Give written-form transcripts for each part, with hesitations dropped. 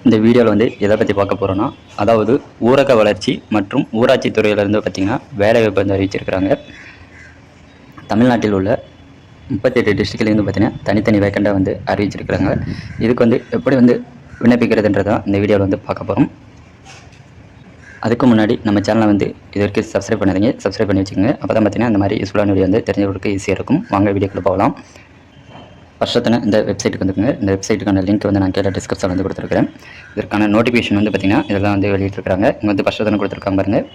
இந்த வீடியோவில் வந்து எதை பற்றி பார்க்க போகிறோன்னா, அதாவது ஊரக வளர்ச்சி மற்றும் ஊராட்சி துறையிலேருந்து பார்த்திங்கன்னா வேலைவாய்ப்பு வந்து அறிவிச்சிருக்கிறாங்க. தமிழ்நாட்டில் உள்ள 38 டிஸ்ட்ரிக்ட்லேருந்து பார்த்திங்கன்னா தனித்தனி வேக்கண்டாக வந்து அறிவிச்சிருக்கிறாங்க. இதுக்கு வந்து எப்படி வந்து விண்ணப்பிக்கிறதுன்றதான் இந்த வீடியோவில் வந்து பார்க்க போகிறோம். அதுக்கு முன்னாடி நம்ம சேனலை வந்து இது வரைக்கும் சப்ஸ்கிரைப் பண்ணாதீங்க, சப்ஸ்கிரைப் பண்ணி வச்சுக்கோங்க. அப்போ தான் பார்த்திங்கன்னா இந்த மாதிரி யூஸ்ஃபுல்லான வீடியோ வந்து தெரிஞ்சவங்களுக்கு ஈஸியாக இருக்கும். வாங்க வீடியோக்குள்ளே போகலாம். ஃபர்ஸ்ட்டு இந்த வெப்சைட்டுக்கு வந்துக்குங்க. இந்த வெப்சைட்டுக்கான லிங்க் வந்து நான் கீழே டிஸ்கிரிப்ஷனில் வந்து கொடுத்துருக்கேன். இதற்கான நோட்டிஃபிகேஷன் வந்து பார்த்திங்கன்னா இதெல்லாம் வந்து வெளியிட்டிருக்காங்க. இங்கே வந்து ஃபர்ஸ்ட்டு கொடுத்துருக்காங்க பாருங்கள்.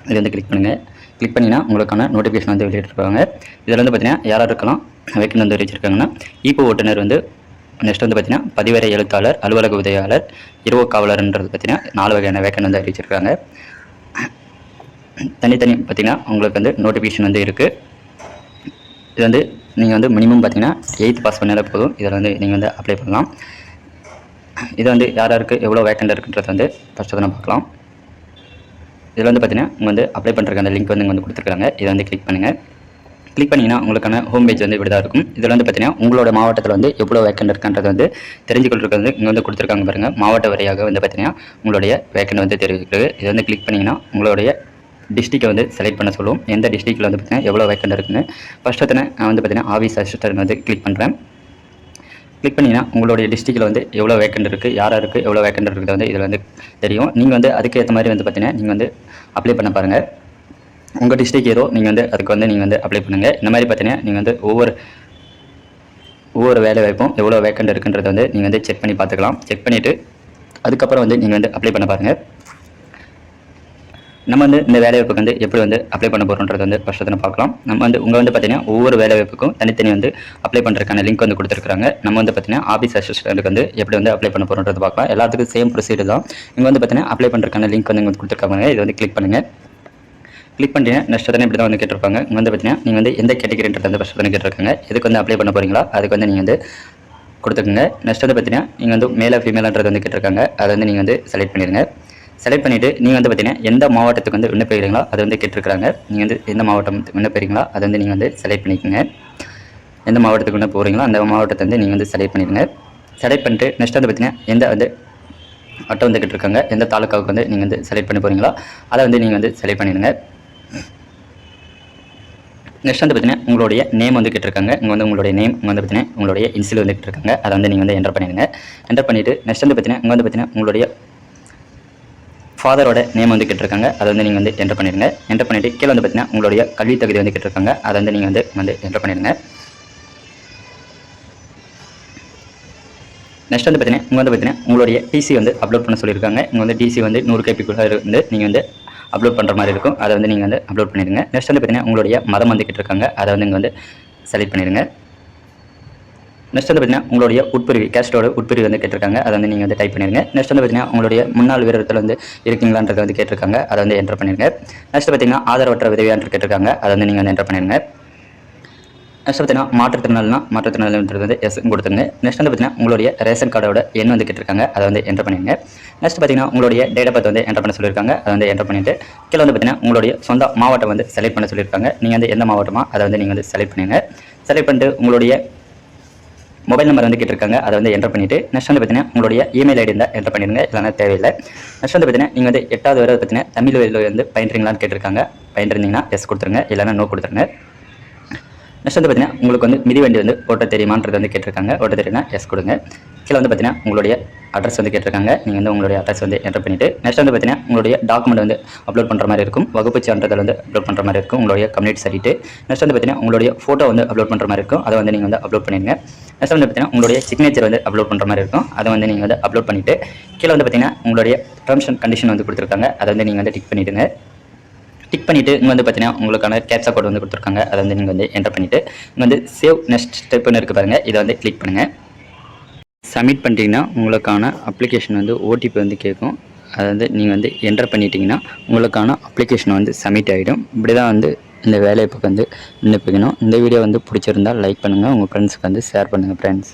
இது வந்து கிளிக் பண்ணுங்கள். கிளிக் பண்ணிங்கன்னா உங்களுக்கான நோட்டிஃபிகேஷன் வந்து வெளியிட்டிருக்காங்க. இதில் வந்து பார்த்திங்கன்னா யாராக இருக்கலாம் வேக்கன் வந்து அறிவிச்சிருக்காங்கன்னா, ஈப்போ ஓட்டுநர் வந்து, நெக்ஸ்ட் வந்து பார்த்திங்கன்னா பதிவரை எழுத்தாளர், அலுவலக உதவியாளர், இரவு காவலர்ன்றது பார்த்திங்கன்னா 4 வகையான வேக்கன் வந்து அறிவிச்சிருக்காங்க. தனித்தனி பார்த்திங்கன்னா உங்களுக்கு வந்து நோட்டிஃபிகேஷன் வந்து இருக்குது. இது வந்து நீங்கள் வந்து மினிமம் பார்த்தீங்கன்னா 8th பாஸ் பண்ணாலே போதும். இதில் வந்து நீங்கள் வந்து அப்ளை பண்ணலாம். இது வந்து யாராருக்கு எவ்வளோ வேக்கண்ட் இருக்குன்றது வந்து ஃபஸ்ட்டு தான் பார்க்கலாம். இதில் வந்து பார்த்தீங்கன்னா உங்கள் வந்து அப்ளை பண்ணுறதுக்கு அந்த லிங்க் வந்து இங்கே வந்து கொடுத்துருக்காங்க. இதை வந்து கிளிக் பண்ணுங்கள். கிளிக் பண்ணிங்கன்னா உங்களுக்கான ஹோம் பேஜ் வந்து இப்படி தான் இருக்கும். இதில் வந்து பார்த்தீங்கன்னா உங்களோட மாவட்டத்தில் வந்து எவ்வளோ வேக்கண்ட் இருக்குன்றது வந்து தெரிஞ்சுக்கொள்றது வந்து இங்கே வந்து கொடுத்துருக்காங்க பாருங்கள். மாவட்ட வரியாக வந்து பார்த்தீங்கன்னா உங்களுடைய வேக்கண்ட் வந்து தெரிவிக்கிறது. இதை வந்து கிளிக் பண்ணிங்கன்னா உங்களுடைய டிஸ்ட்ரிக்டை வந்து செலக்ட் பண்ண சொல்லுவோம். எந்த டிஸ்ட்ரிக்டில் வந்து பார்த்தீங்கன்னா எவ்வளோ வேக்கண்ட் இருக்குன்னு. ஃபஸ்ட்டு நான் வந்து பார்த்தீங்கன்னா ஆஃபீஸ் அசிஸ்டன்ட் வந்து கிளிக் பண்ணுறேன். கிளிக் பண்ணிங்கன்னா உங்களுடைய டிஸ்ட்ரிக்டில் வந்து எவ்வளோ வேக்கண்ட் இருக்குது, யாராருக்கு எவ்வளோ வேக்கண்ட் இருக்குது வந்து இதில் வந்து தெரியும். நீங்கள் வந்து அதுக்கேற்ற மாதிரி வந்து பார்த்தீங்கன்னா நீங்கள் வந்து அப்ளை பண்ண பாருங்கள். உங்கள் டிஸ்ட்ரிக்ட் ஏதோ நீங்கள் வந்து அதுக்கு வந்து நீங்கள் வந்து அப்ளை பண்ணுங்கள். இந்த மாதிரி பார்த்தீங்கன்னா நீங்கள் வந்து ஒவ்வொரு வேலை வாய்ப்பும் எவ்வளோ வேக்கண்ட் இருக்குன்றதை வந்து நீங்கள் வந்து செக் பண்ணி பார்த்துக்கலாம். செக் பண்ணிவிட்டு அதுக்கப்புறம் வந்து நீங்கள் வந்து அப்ளை பண்ண பாருங்கள். நம்ம வந்து இந்த வேலைவாய்ப்புக்கு வந்து எப்படி வந்து அப்ளை பண்ண போகிறோன்றது வந்து ஃபஸ்ட்டு பார்க்கலாம். நம்ம வந்து உங்கள் வந்து பார்த்தீங்கன்னா ஒவ்வொரு வேலைவாய்ப்புக்கும் தனித்தனி வந்து அப்ளை பண்ணுறதுக்கான லிங்க் வந்து கொடுத்துருக்காங்க. நம்ம வந்து பார்த்தீங்கன்னா ஆஃபீஸ் அசிஸ்டன்ட்டுக்கு வந்து எப்படி வந்து அப்ளை பண்ண போகிறோன்றது பார்க்கலாம். எல்லாத்துக்கும் சேம் ப்ரொசீஜர் தான். இங்கே வந்து பார்த்தீங்கன்னா அப்ளை பண்ணுறதுக்கான லிங்க் வந்து இங்கே கொடுத்துருக்காங்க. இதை வந்து கிளிக் பண்ணுங்கள். கிளிக் பண்ணிட்டீங்கன்னா நெக்ஸ்ட் தானே இப்படி தான் வந்து கேட்டிருப்பாங்க. இங்கே வந்து பார்த்தீங்கன்னா நீங்கள் வந்து எந்த கேட்டகரின்றது வந்து ஃபஸ்ட்டு தானே கேட்டிருக்காங்க. இதுக்கு வந்து அப்ளை பண்ண போகிறீங்களா அதுக்கு வந்து நீங்கள் வந்து கொடுத்துக்குங்க. நெக்ஸ்ட் வந்து பார்த்தீங்கன்னா நீங்கள் வந்து மேலே ஃபீமேலான்றது வந்து கேட்டிருக்காங்க. அதை வந்து நீங்கள் வந்து செலக்ட் பண்ணிடுங்க. செலக்ட் பண்ணிவிட்டு நீங்கள் வந்து பார்த்தீங்கன்னா எந்த மாவட்டத்துக்கு வந்து விண்ணப்பிக்கிறீங்களோ அதை வந்து கேட்டிருக்காங்க. நீங்கள் வந்து எந்த மாவட்டம் விண்ணப்பிக்கிறீங்களோ அதை வந்து நீங்கள் வந்து செலக்ட் பண்ணிக்கோங்க. எந்த மாவட்டத்துக்கு விண்ணப்ப போகிறீங்களோ அந்த மாவட்டத்தை வந்து நீங்கள் வந்து செலக்ட் பண்ணிடுங்க. செலக்ட் பண்ணிட்டு நெக்ஸ்ட் வந்து பார்த்தீங்கன்னா எந்த வந்து அட்டை வந்து கேட்டிருக்காங்க, எந்த தாலுக்காவுக்கு வந்து நீங்கள் வந்து செலக்ட் பண்ணி போகிறீங்களோ அதை வந்து நீங்கள் வந்து செலக்ட் பண்ணிடுங்க. நெக்ஸ்ட் வந்து பார்த்தீங்கன்னா உங்களுடைய நேம் வந்து கேட்டிருக்காங்க. இங்கே வந்து உங்களுடைய நேம் இங்கே வந்து பார்த்தீங்கன்னா உங்களுடைய இன்சில் வந்து கேட்டிருக்காங்க. அதை வந்து நீங்கள் வந்து என்டர் பண்ணிடுங்க. என்டர் பண்ணிவிட்டு நெக்ஸ்ட் வந்து பார்த்தீங்கன்னா இங்கே வந்து பார்த்தீங்கன்னா உங்களுடைய ஃபாதரோட நேம் வந்து கேட்டிருக்காங்க. அதை வந்து நீங்கள் வந்து என்டர் பண்ணிடுங்க. என்டர் பண்ணிவிட்டு கீழே வந்து பார்த்தீங்கன்னா உங்களுடைய கல்வி தகுதி வந்து கேட்டிருக்காங்க. அதை வந்து நீங்கள் வந்து என்டர் பண்ணிடுங்க. நெக்ஸ்ட் வந்து பார்த்தீங்கன்னா இங்கே வந்து பார்த்தீங்கன்னா உங்களுடைய டிசி வந்து அப்லோட் பண்ண சொல்லியிருக்காங்க. இங்கே வந்து டிசி வந்து 100 KB வந்து நீங்கள் வந்து அப்லோட் பண்ணுற மாதிரி இருக்கும். அதை வந்து நீங்கள் வந்து அப்லோட் பண்ணிடுங்க. நெக்ஸ்ட் வந்து பார்த்தீங்கன்னா உங்களுடைய மதம் வந்து கேட்டிருக்காங்க. அதை வந்து இங்கே வந்து செலக்ட் பண்ணிடுங்க. நெக்ஸ்ட் வந்து பார்த்தீங்கன்னா உங்களுடைய உட்பிரிவு கேஸ்டோட உட்பிரிவு வந்து கேட்டிருக்காங்க. அதை வந்து நீங்கள் வந்து டைப் பண்ணிடுங்க. நெக்ஸ்ட் வந்து பார்த்தீங்கன்னா உங்களுடைய முன்னாள் வீரத்தில் வந்து இருக்கீங்களான்றதை வந்து கேட்டிருக்காங்க. அதை வந்து என்டர் பண்ணிடுங்க. நெக்ஸ்ட் பார்த்தீங்கன்னா ஆதரவற்ற விதவியான்று கேட்டிருக்காங்க. அதை வந்து நீங்கள் வந்து என்டர் பண்ணிடுங்க. நெக்ஸ்ட் பார்த்தீங்கன்னா மாற்றுத்திறனாளின்றது வந்து எஸ் கொடுத்துருங்க. நெக்ஸ்ட் வந்து பார்த்தீங்கன்னா உங்களுடைய ரேஷன் கார்டோட எண் வந்து கேட்டிருக்காங்க. அதை வந்து என்டர் பண்ணிடுங்க. நெக்ஸ்ட் பார்த்தீங்கன்னா உங்களுடைய டேட் ஆஃப் பர்த் வந்து என்டர் பண்ண சொல்லியிருக்காங்க. அதை வந்து என்டர் பண்ணிவிட்டு கீழே வந்து பார்த்தீங்கன்னா உங்களுடைய சொந்த மாவட்டம் வந்து செலக்ட் பண்ண சொல்லியிருக்காங்க. நீங்கள் வந்து எந்த மாவட்டமோ அதை வந்து நீங்கள் வந்து செலக்ட் பண்ணிடுங்க. செலக்ட் பண்ணிட்டு உங்களுடைய மொபைல் நம்பர் வந்து கேட்டிருக்காங்க. அதை வந்து என்டர் பண்ணிவிட்டு நெக்ஸ்ட் வந்து பார்த்தீங்கன்னா உங்களுடைய இமெயில் ஐடி இருந்தால் என்டர் பண்ணிடுங்க. இல்லைனா தேவையில்லை. நெக்ஸ்ட் வந்து பார்த்தீங்கன்னா நீங்கள் வந்து 8வது வரை பார்த்தீங்கன்னா தமிழ் வழியில் வந்து பயின்றீங்களான்னு கேட்டிருக்காங்க. பயின்றிருந்தீங்கன்னா எஸ் கொடுத்துருங்க, இல்லைனா நோ கொடுத்துருங்க. நெக்ஸ்ட் வந்து பார்த்தீங்கன்னா உங்களுக்கு வந்து மிதிவண்டி வந்து ஓட்ட தெரியுமான்றது வந்து கேட்டிருக்காங்க. ஓட்ட தெரியும்னா எஸ் கொடுங்க. கீழே வந்து பார்த்தீங்கன்னா உங்களுடைய அட்ரஸ் வந்து கேட்டிருக்காங்க. நீங்கள் வந்து உங்களுடைய அட்ரஸ் வந்து என்டர் பண்ணிவிட்டு நெக்ஸ்ட் வந்து பார்த்தீங்கன்னா உங்களுடைய டாக்குமெண்ட் வந்து அப்லோட் பண்ணுற மாதிரி இருக்கும். வகுப்பு சான்றிதழ் வந்து அப்லோட் பண்ணுற மாதிரி இருக்கும். உங்களுடைய கம்யூனிட்டி சர்டிஃபிகேட். நெக்ஸ்ட் வந்து பார்த்தீங்கன்னா உங்களுடைய ஃபோட்டோ வந்து அப்லோட் பண்ணுற மாதிரி இருக்கும். அதை வந்து நீங்கள் வந்து அப்லோட் பண்ணிடுங்க. நெக்ஸ்ட் வந்து பார்த்தீங்கன்னா உங்களுடைய சிக்னேச்சர் வந்து அப்லோட் பண்ணுற மாதிரி இருக்கும். அதை வந்து நீங்கள் வந்து அப்லோட் பண்ணிவிட்டு கீழே வந்து பார்த்தீங்கன்னா உங்களுடைய டெர்ம்ஸ் அண்ட் கண்டிஷன் வந்து கொடுத்துருக்காங்க. அதை வந்து நீங்கள் வந்து டிக் பண்ணிவிடுங்க. டிக் பண்ணிவிட்டு இங்கே வந்து பார்த்தீங்கன்னா உங்களுக்கான கேப்சா கோட் வந்து கொடுத்துருக்காங்க. அதை வந்து நீங்கள் வந்து என்டர் பண்ணிவிட்டு இங்கே வந்து சேவ் நெக்ஸ்ட் ஸ்டெப்னு இருக்குது பாருங்கள். இதை வந்து கிளிக் பண்ணுங்கள். சப்மிட் பண்ணிட்டீங்கன்னா உங்களுக்கான அப்ளிகேஷன் வந்து ஓடிபி வந்து கேட்கும். அதை வந்து நீங்கள் வந்து என்டர் பண்ணிட்டீங்கன்னா உங்களுக்கான அப்ளிகேஷன் வந்து சப்மிட் ஆகிடும். இப்படி தான் வந்து இந்த வேலைவாய்ப்புக்கு வந்து விண்ணப்பிக்கணும். இந்த வீடியோ வந்து பிடிச்சிருந்தால் லைக் பண்ணுங்கள். உங்கள் ஃப்ரெண்ட்ஸுக்கு வந்து ஷேர் பண்ணுங்கள் ஃப்ரெண்ட்ஸ்.